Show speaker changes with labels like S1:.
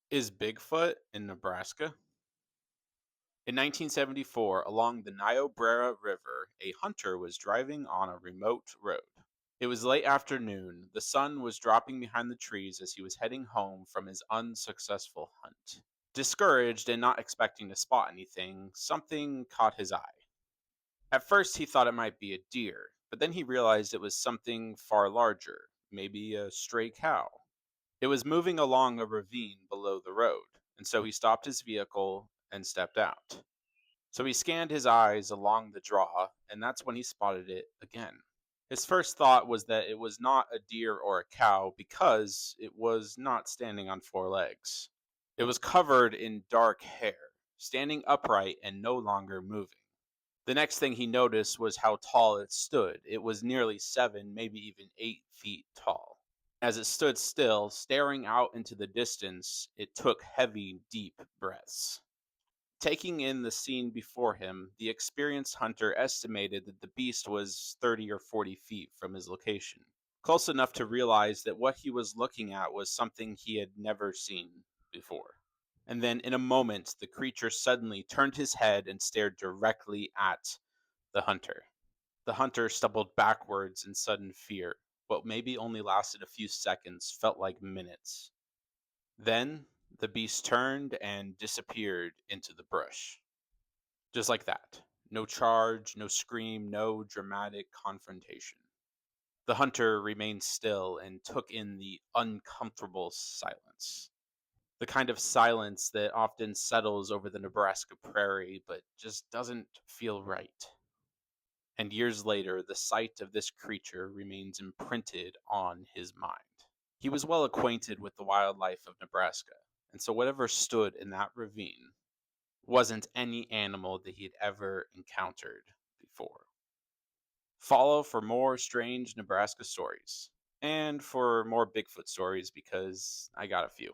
S1: Is Bigfoot in Nebraska? In 1974, along the Niobrara River, a hunter was driving on a remote road. It was late afternoon. The sun was dropping behind the trees as he was heading home from his unsuccessful hunt. Discouraged and not expecting to spot anything, something caught his eye. At first, he thought it might be a deer, but then he realized it was something far larger, maybe a stray cow. It was moving along a ravine below the road, and so he stopped his vehicle and stepped out. So he scanned his eyes along the draw, and that's when he spotted it again. His first thought was that it was not a deer or a cow because it was not standing on four legs. It was covered in dark hair, standing upright and no longer moving. The next thing he noticed was how tall it stood. It was nearly 7, maybe even 8 feet tall. As it stood still, staring out into the distance, it took heavy, deep breaths. Taking in the scene before him, the experienced hunter estimated that the beast was 30 or 40 feet from his location, close enough to realize that what he was looking at was something he had never seen before. And then, in a moment, the creature suddenly turned his head and stared directly at the hunter. The hunter stumbled backwards in sudden fear. What maybe only lasted a few seconds felt like minutes. Then the beast turned and disappeared into the brush. Just like that. No charge, no scream, no dramatic confrontation. The hunter remained still and took in the uncomfortable silence. The kind of silence that often settles over the Nebraska prairie but just doesn't feel right. And years later, the sight of this creature remains imprinted on his mind. He was well acquainted with the wildlife of Nebraska, and so whatever stood in that ravine wasn't any animal that he had ever encountered before. Follow for more strange Nebraska stories, and for more Bigfoot stories because I got a few.